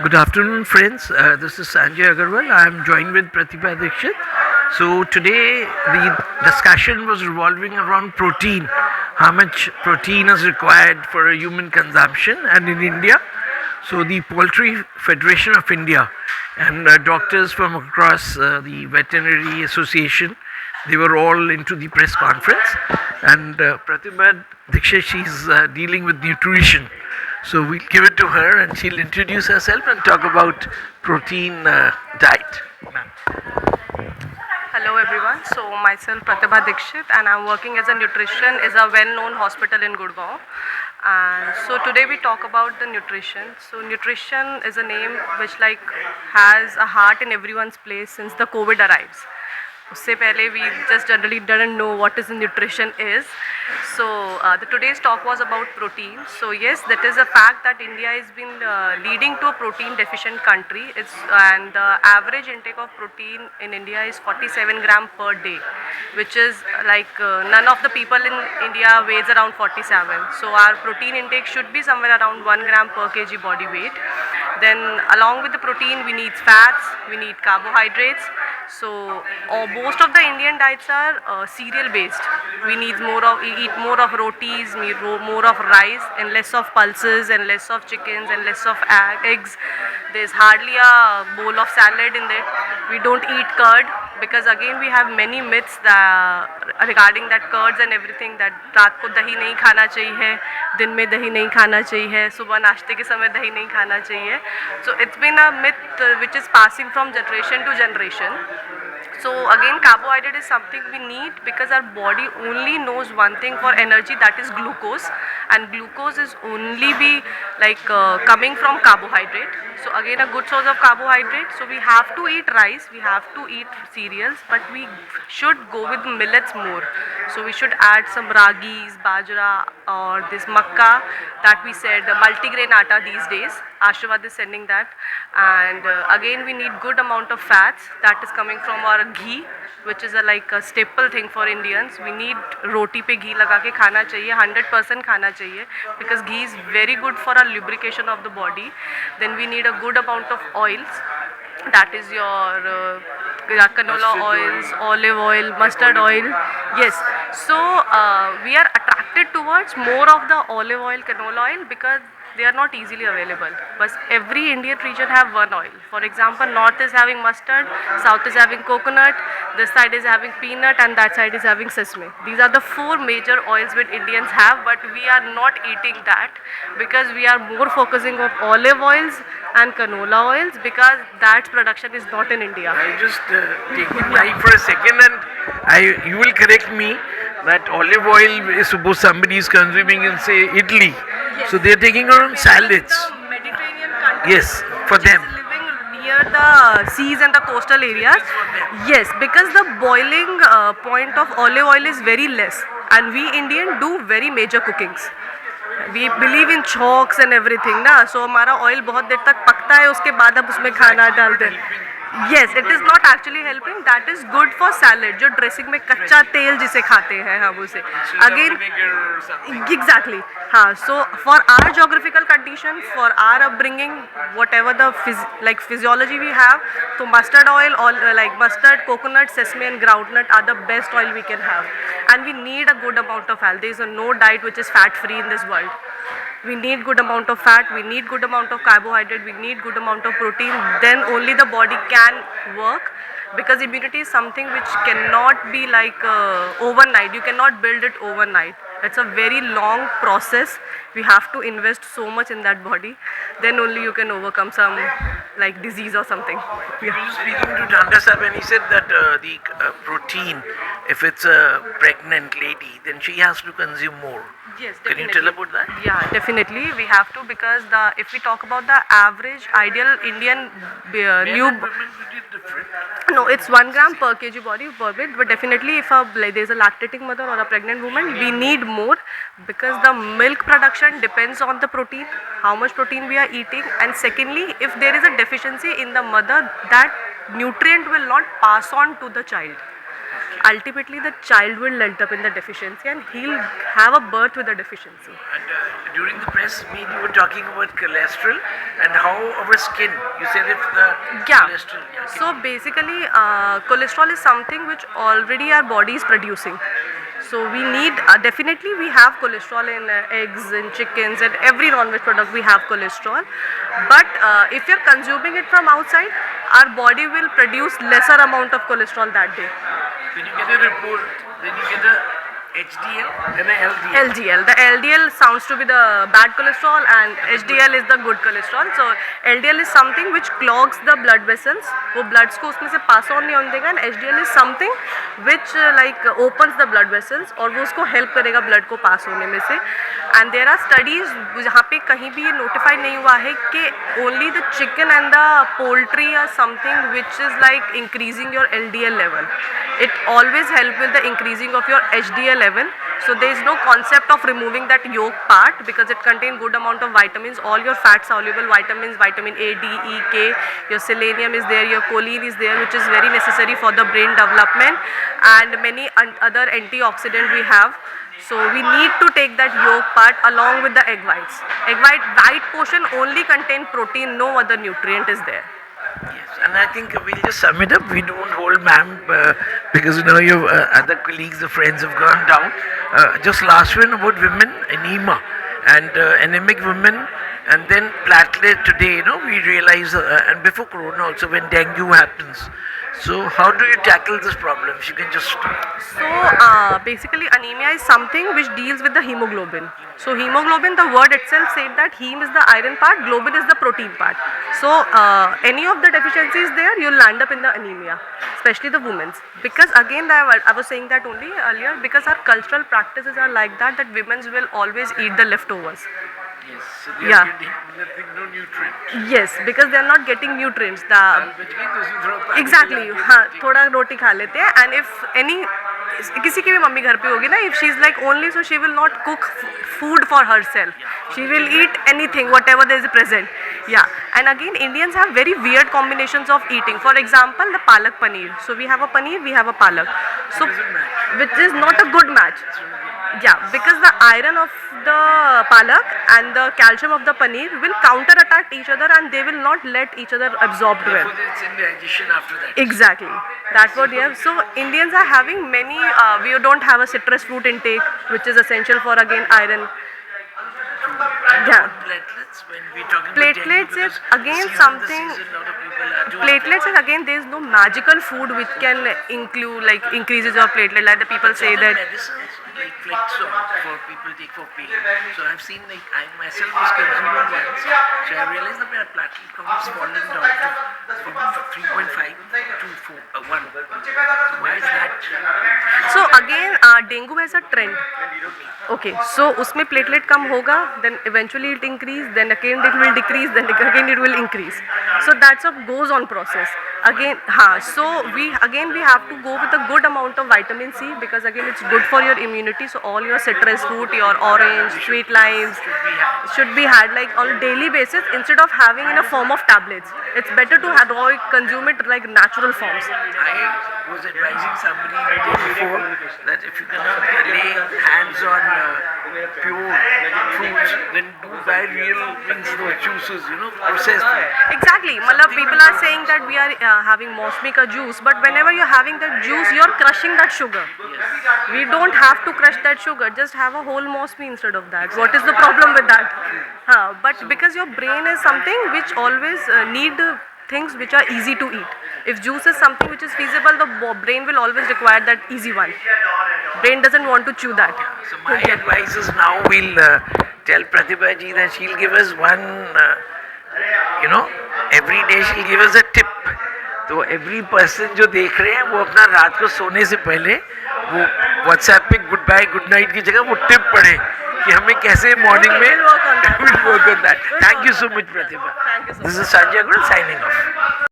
Good afternoon, friends. This is Sanjay Agarwal. I am joined with Pratibha Dikshit. So, today the discussion was revolving around protein, how much protein is required for a human consumption, and in India. So, the Poultry Federation of India and doctors from across the Veterinary Association, they were all into the press conference, and Pratibha Dikshit, she's dealing with nutrition. So we'll give it to her and she'll introduce herself and talk about protein diet. Ma'am. Hello everyone. So myself Pratibha Dikshit and I'm working as a nutrition is a well-known hospital in Gurgaon. And so today we talk about the nutrition. So nutrition is a name which has a heart in everyone's place since the COVID arrives. उससे पहले we just generally didn't know what is nutrition is. So the today's talk was about protein. So yes, that is a fact that India has been leading to a protein deficient country. And the average intake of protein in India is 47 gram per day, which is none of the people in India weighs around 47. So our protein intake should be somewhere around 1 gram per kg body weight. Then along with the protein, we need fats, we need carbohydrates. So most of the Indian diets are cereal based. We need eat more of rotis, more of rice, and less of pulses, and less of chickens, and less of eggs. There's hardly a bowl of salad in it. We don't eat curd because again we have many myths regarding that curds and everything, that रात को दही नहीं खाना चाहिए, दिन में दही नहीं खाना चाहिए, सुबह नाश्ते के समय दही नहीं खाना चाहिए. So it's been a myth which is passing from generation to generation. So again, carbohydrate is something we need because our body only knows one thing for energy, that is glucose, and glucose is only be coming from carbohydrate. So again, a good source of carbohydrate. So we have to eat rice, we have to eat cereals, but we should go with millets more. So we should add some ragis, bajra, or this makka that we said multigrain atta these days. Ashwad is sending that. And again, we need good amount of fats that is coming from our ghee, which is a staple thing for Indians. We need roti pe ghee laga ke khana chahiye, 100% khana chahiye, because ghee is very good for our lubrication of the body. Then we need a good amount of oils, that is your canola oils, olive oil, mustard oil. Yes, so we are attracted towards more of the olive oil, canola oil, because they are not easily available. But every Indian region have one oil. For example, north is having mustard, south is having coconut, this side is having peanut, and that side is having sesame. These are the four major oils which Indians have, but we are not eating that because we are more focusing on olive oils and canola oils because that production is not in India. I'll just take the mic for a second and you will correct me that olive oil is suppose somebody is consuming in say Italy. So they're taking around salads. Mediterranean countries, Yes, for them. living near the seas and the coastal areas. Yes, because the boiling point of olive oil is very less, and we Indian do very major cookings. We believe in chalks and everything ना, so हमारा oil बहुत देर तक पकता है, उसके बाद आप उसमें खाना डालते हैं. Yes, it is not actually helping. That is good for salad. जो dressing में कच्चा तेल जिसे खाते हैं हम उसे. Again, exactly. हाँ, so for our geographical condition, for our upbringing, whatever the physiology we have, so mustard oil, all like mustard, coconut, sesame, and groundnut are the best oil we can have. And we need a good amount of fat. There is no diet which is fat free in this world. We need good amount of fat, we need good amount of carbohydrate, we need good amount of protein, then only the body can work, because immunity is something which cannot be overnight. You cannot build it overnight. It's a very long process. We have to invest so much in that body, then only you can overcome some disease or something. We were speaking to Danda Sahib and he said that the protein, if it's a pregnant lady, then she has to consume more. Yes, Can definitely. you tell about that? Yeah, definitely we have to, because if we talk about the average ideal Indian new Women will be different. no, it's 1 gram per kg body per weight, but definitely if there's a lactating mother or a pregnant woman, we need more, because the milk production depends on the protein, how much protein we are eating, and secondly, if there is a deficiency in the mother, that nutrient will not pass on to the child. ultimately the child will end up in the deficiency and he'll have a birth with a deficiency. And during the press meet, you were talking about cholesterol and how our skin. You said if the Yeah. cholesterol. Yeah, So basically, cholesterol is something which already our body is producing. So we need definitely we have cholesterol in eggs, in chickens, and every non-veg product we have cholesterol. But if you're consuming it from outside, our body will produce lesser amount of cholesterol that day. when you get a report, then you get a HDL and a LDL. LDL. The LDL sounds to be the bad cholesterol and HDL is the good cholesterol. So LDL is something which clogs the blood vessels. वो bloods को उसमें से pass on नहीं होने देगा and HDL is something which like opens the blood vessels और वो उसको help करेगा blood को pass होने में से. And there are studies जहाँ पे कहीं भी ये notify नहीं हुआ है कि only the chicken and the poultry are something which is like increasing your LDL level. It always help with the increasing of your HDL level. So there is no concept of removing that yolk part because it contains good amount of vitamins, all your fat soluble vitamins, vitamin A, D, E, K, your selenium is there, your choline is there, which is very necessary for the brain development, and many other antioxidant we have. So we need to take that yolk part along with the egg whites. Egg white portion only contain protein, no other nutrient is there. Yes, and I think we'll just sum it up. We don't hold ma'am because you know your other colleagues, the friends have gone down. Just last one about women, anemia and anemic women, and then platelet today. You know, we realize, and before Corona also, when dengue happens. So how do you tackle this problem? If you can just. So basically anemia is something which deals with the hemoglobin. So hemoglobin, the word itself said that heme is the iron part, globin is the protein part. So any of the deficiencies there, you'll land up in the anemia, especially the women's. Because again, I was saying that only earlier, because our cultural practices are like that, that women's will always eat the leftovers. Yes, so they Yeah. are getting nothing, no nutrient. Yes, because they are not getting nutrients. The exactly हाँ थोड़ा रोटी खा लेते हैं and if any किसी की भी mummy घर पे होगी ना if she is like only so she will not cook food for herself she will eat anything whatever there is present या and again Indians have very weird combinations of eating for example the palak paneer so we have a paneer we have a palak so which is not a good match. Yeah, because the iron of the palak and the calcium of the paneer will counter-attack each other and they will not let each other absorb well. Therefore, it's in digestion after that. Exactly. That's what we have. So Indians are having many, we don't have a citrus fruit intake which is essential for again iron. Yeah. Platelets, when we talking about Platelets dengue, is because again season, something. The season, lot of people are doing Platelets is again there is no magical food which can include like increases your platelet like the people say other that. medicines like Flexon for people take for pain. So I've seen like I myself was consuming once, so I realized that my platelet count is falling down to from 3.5 to 1. So why is that? So again dengue has a trend. Okay, so उसमें platelet कम होगा, then eventually it increase, then again it will decrease, then again it will increase. So that's a goes on process. Again, so we have to go with a good amount of vitamin C because again it's good for your immunity. So all your citrus fruit, your orange, sweet limes should be had like on a daily basis instead of having in a form of tablets. It's better to consume it like natural forms. I was advising somebody the day before that if you can lay hands on pure fruits, then do buy real means those juices, you know, processed food. Exactly. Malab, people are saying that we are having Mosmi ka juice, but whenever you're having that juice, you're crushing that sugar. We don't have to crush that sugar. Just have a whole Mosmi instead of that. What is the problem with that? But because your brain is something which always need things which are easy to eat. If juice is something which is feasible, the brain will always require that easy one. Brain doesn't want to chew that. So my advice is now we'll tell Pratibha ji that she'll give us one, every day she'll give us a tip. तो every person जो देख रहे हैं वो अपना रात को सोने से पहले वो व्हाट्सएप पे गुड बाय गुड नाइट की जगह वो टिप पढ़े कि हमें कैसे मॉर्निंग में We'll work on that. We'll work on that. Thank you so much, Pratibha. Thank you so much. This is Sanjay Agrawal signing off.